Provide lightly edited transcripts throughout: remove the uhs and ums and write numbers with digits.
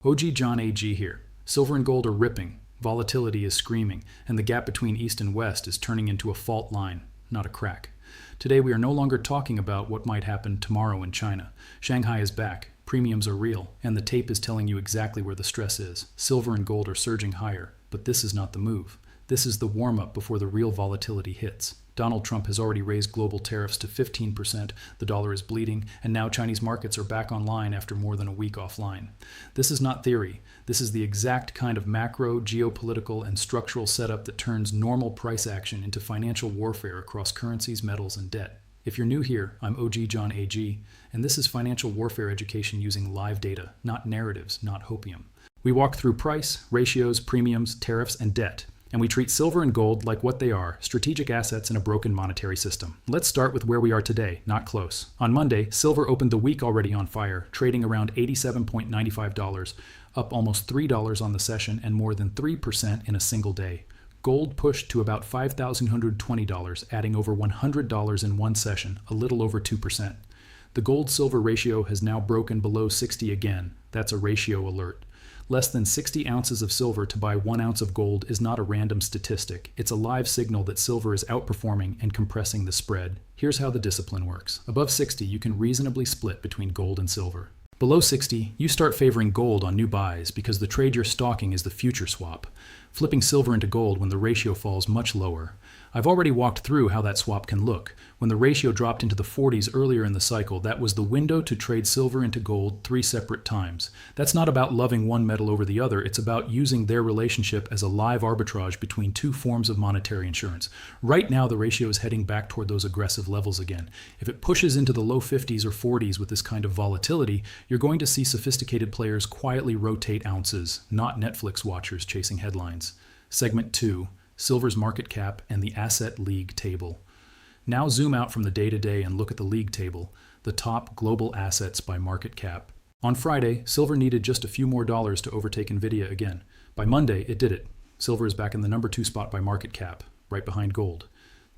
OG John AG here. Silver and gold are ripping, volatility is screaming, and the gap between East and West is turning into a fault line, not a crack. Today we are no longer talking about what might happen tomorrow in China. Shanghai is back, premiums are real, and the tape is telling you exactly where the stress is. Silver and gold are surging higher, but this is not the move. This is the warm-up before the real volatility hits. Donald Trump has already raised global tariffs to 15%, the dollar is bleeding, and now Chinese markets are back online after more than a week offline. This is not theory. This is the exact kind of macro, geopolitical, and structural setup that turns normal price action into financial warfare across currencies, metals, and debt. If you're new here, I'm OG John AG, and this is financial warfare education using live data, not narratives, not hopium. We walk through price, ratios, premiums, tariffs, and debt. And we treat silver and gold like what they are, strategic assets in a broken monetary system. Let's start with where we are today, not close. On Monday, silver opened the week already on fire, trading around $87.95, up almost $3 on the session and more than 3% in a single day. Gold pushed to about $5,120, adding over $100 in one session, a little over 2%. The gold-silver ratio has now broken below 60 again. That's a ratio alert. Less than 60 ounces of silver to buy 1 ounce of gold is not a random statistic. It's a live signal that silver is outperforming and compressing the spread. Here's how the discipline works. Above 60, you can reasonably split between gold and silver. Below 60, you start favoring gold on new buys because the trade you're stalking is the future swap, flipping silver into gold when the ratio falls much lower. I've already walked through how that swap can look. When the ratio dropped into the 40s earlier in the cycle, that was the window to trade silver into gold 3 separate times. That's not about loving one metal over the other, it's about using their relationship as a live arbitrage between two forms of monetary insurance. Right now, the ratio is heading back toward those aggressive levels again. If it pushes into the low 50s or 40s with this kind of volatility, you're going to see sophisticated players quietly rotate ounces, not Netflix watchers chasing headlines. Segment 2. Silver's market cap and the asset league table. Now zoom out from the day-to-day and look at the league table, the top global assets by market cap. On Friday, silver needed just a few more dollars to overtake Nvidia again. By Monday, it did it. Silver is back in the number 2 spot by market cap, right behind gold.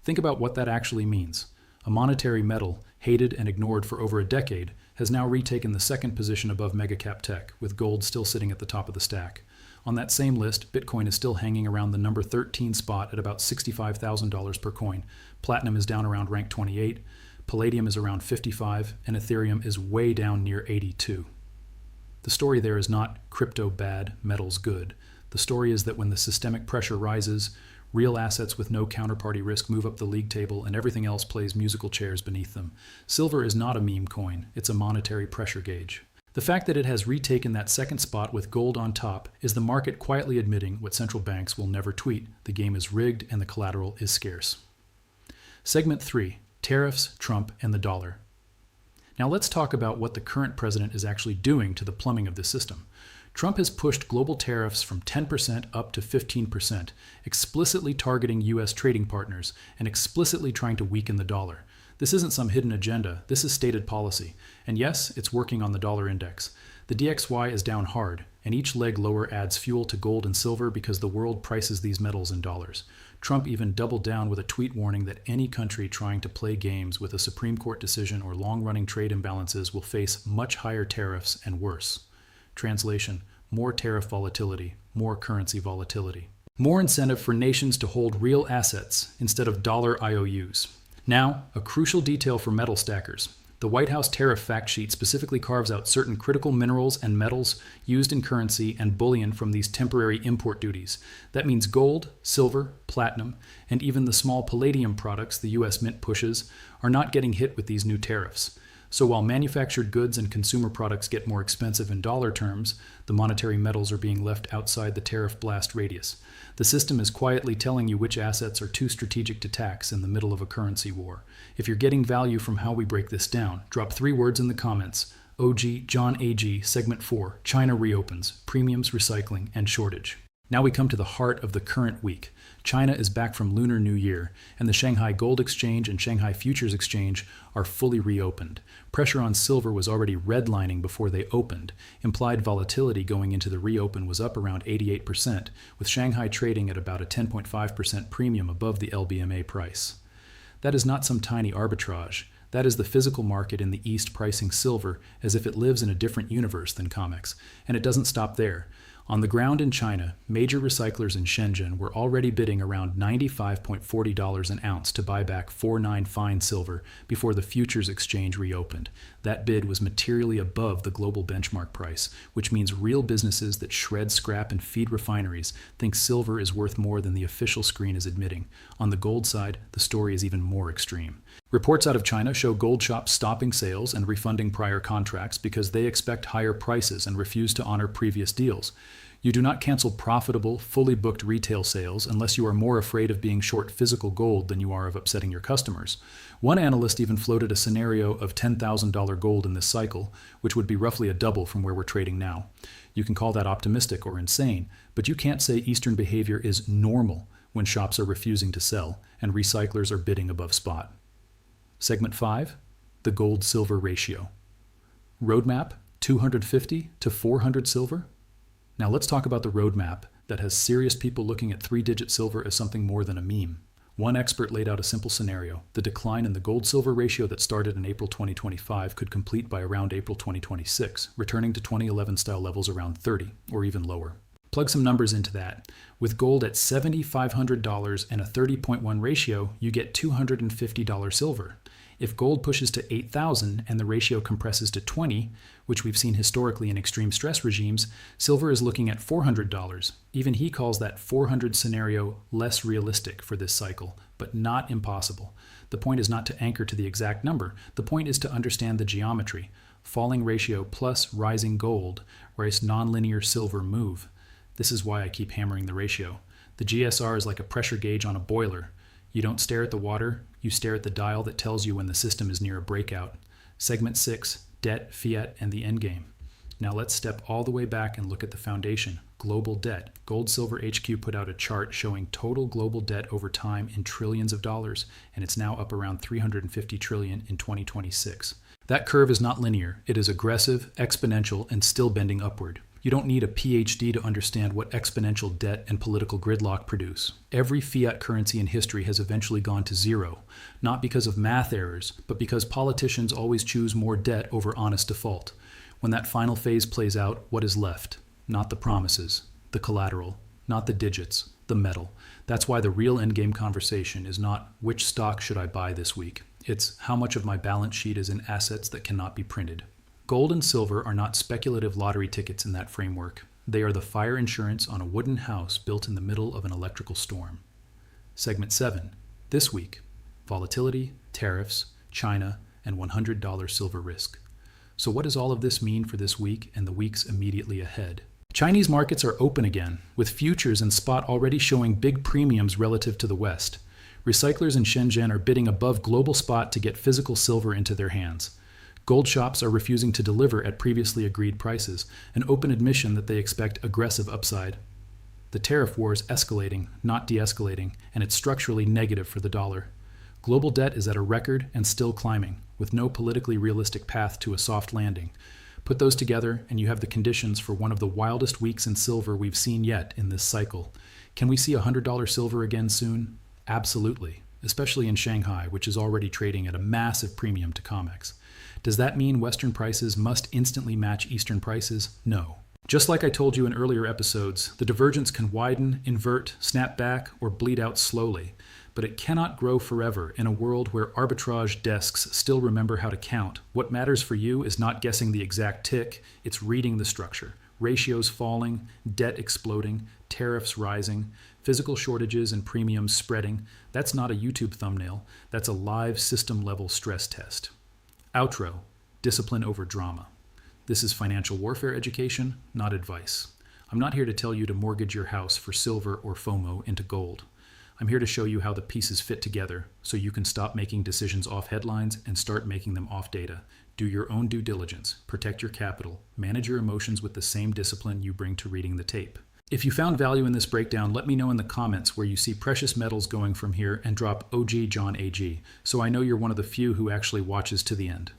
Think about what that actually means. A monetary metal, hated and ignored for over a decade, has now retaken the second position above megacap tech, with gold still sitting at the top of the stack. On that same list, Bitcoin is still hanging around the number 13 spot at about $65,000 per coin. Platinum is down around rank 28, Palladium is around 55, and Ethereum is way down near 82. The story there is not crypto bad, metals good. The story is that when the systemic pressure rises, real assets with no counterparty risk move up the league table and everything else plays musical chairs beneath them. Silver is not a meme coin, it's a monetary pressure gauge. The fact that it has retaken that second spot with gold on top is the market quietly admitting what central banks will never tweet. The game is rigged and the collateral is scarce. Segment 3. Tariffs, Trump, and the dollar. Now let's talk about what the current president is actually doing to the plumbing of the system. Trump has pushed global tariffs from 10% up to 15%, explicitly targeting U.S. trading partners and explicitly trying to weaken the dollar. This isn't some hidden agenda, this is stated policy. And yes, it's working on the dollar index. The DXY is down hard, and each leg lower adds fuel to gold and silver because the world prices these metals in dollars. Trump even doubled down with a tweet warning that any country trying to play games with a Supreme Court decision or long-running trade imbalances will face much higher tariffs and worse. Translation: more tariff volatility, more currency volatility. More incentive for nations to hold real assets instead of dollar IOUs. Now, a crucial detail for metal stackers. The White House tariff fact sheet specifically carves out certain critical minerals and metals used in currency and bullion from these temporary import duties. That means gold, silver, platinum, and even the small palladium products the U.S. Mint pushes are not getting hit with these new tariffs. So while manufactured goods and consumer products get more expensive in dollar terms, the monetary metals are being left outside the tariff blast radius. The system is quietly telling you which assets are too strategic to tax in the middle of a currency war. If you're getting value from how we break this down, drop 3 words in the comments. OG John AG, Segment 4, China reopens, premiums, recycling, and shortage. Now we come to the heart of the current week. China is back from Lunar New Year, and the Shanghai Gold Exchange and Shanghai Futures Exchange are fully reopened. Pressure on silver was already redlining before they opened. Implied volatility going into the reopen was up around 88%, with Shanghai trading at about a 10.5% premium above the LBMA price. That is not some tiny arbitrage. That is the physical market in the East pricing silver as if it lives in a different universe than COMEX. And it doesn't stop there. On the ground in China, major recyclers in Shenzhen were already bidding around $95.40 an ounce to buy back 4.9 fine silver before the futures exchange reopened. That bid was materially above the global benchmark price, which means real businesses that shred scrap and feed refineries think silver is worth more than the official screen is admitting. On the gold side, the story is even more extreme. Reports out of China show gold shops stopping sales and refunding prior contracts because they expect higher prices and refuse to honor previous deals. You do not cancel profitable, fully booked retail sales unless you are more afraid of being short physical gold than you are of upsetting your customers. One analyst even floated a scenario of $10,000 gold in this cycle, which would be roughly a double from where we're trading now. You can call that optimistic or insane, but you can't say Eastern behavior is normal when shops are refusing to sell and recyclers are bidding above spot. Segment 5, the gold-silver ratio. Roadmap, 250 to 400 silver? Now let's talk about the roadmap that has serious people looking at 3-digit silver as something more than a meme. One expert laid out a simple scenario. The decline in the gold-silver ratio that started in April 2025 could complete by around April 2026, returning to 2011-style levels around 30, or even lower. Plug some numbers into that. With gold at $7,500 and a 30.1 ratio, you get $250 silver. If gold pushes to 8,000 and the ratio compresses to 20, which we've seen historically in extreme stress regimes, silver is looking at $400. Even he calls that 400 scenario less realistic for this cycle, but not impossible. The point is not to anchor to the exact number. The point is to understand the geometry. Falling ratio plus rising gold, whereas nonlinear silver move. This is why I keep hammering the ratio. The GSR is like a pressure gauge on a boiler. You don't stare at the water, you stare at the dial that tells you when the system is near a breakout. Segment 6, debt, fiat, and the endgame. Now let's step all the way back and look at the foundation, global debt. Gold Silver HQ put out a chart showing total global debt over time in trillions of dollars, and it's now up around 350 trillion in 2026. That curve is not linear. It is aggressive, exponential, and still bending upward. You don't need a PhD to understand what exponential debt and political gridlock produce. Every fiat currency in history has eventually gone to zero, not because of math errors, but because politicians always choose more debt over honest default. When that final phase plays out, what is left? Not the promises, the collateral, not the digits, the metal. That's why the real endgame conversation is not which stock should I buy this week. It's how much of my balance sheet is in assets that cannot be printed. Gold and silver are not speculative lottery tickets in that framework. They are the fire insurance on a wooden house built in the middle of an electrical storm. Segment 7. This week, volatility, tariffs, China, and $100 silver risk. So what does all of this mean for this week and the weeks immediately ahead? Chinese markets are open again, with futures and spot already showing big premiums relative to the West. Recyclers in Shenzhen are bidding above global spot to get physical silver into their hands. Gold shops are refusing to deliver at previously agreed prices, an open admission that they expect aggressive upside. The tariff war is escalating, not de-escalating, and it's structurally negative for the dollar. Global debt is at a record and still climbing, with no politically realistic path to a soft landing. Put those together, and you have the conditions for one of the wildest weeks in silver we've seen yet in this cycle. Can we see $100 silver again soon? Absolutely, especially in Shanghai, which is already trading at a massive premium to COMEX. Does that mean Western prices must instantly match Eastern prices? No. Just like I told you in earlier episodes, the divergence can widen, invert, snap back, or bleed out slowly. But it cannot grow forever in a world where arbitrage desks still remember how to count. What matters for you is not guessing the exact tick, it's reading the structure. Ratios falling, debt exploding, tariffs rising, physical shortages and premiums spreading. That's not a YouTube thumbnail, that's a live system-level stress test. Outro, discipline over drama. This is financial warfare education, not advice. I'm not here to tell you to mortgage your house for silver or FOMO into gold. I'm here to show you how the pieces fit together so you can stop making decisions off headlines and start making them off data. Do your own due diligence, protect your capital, manage your emotions with the same discipline you bring to reading the tape. If you found value in this breakdown, let me know in the comments where you see precious metals going from here and drop OG John AG, so I know you're one of the few who actually watches to the end.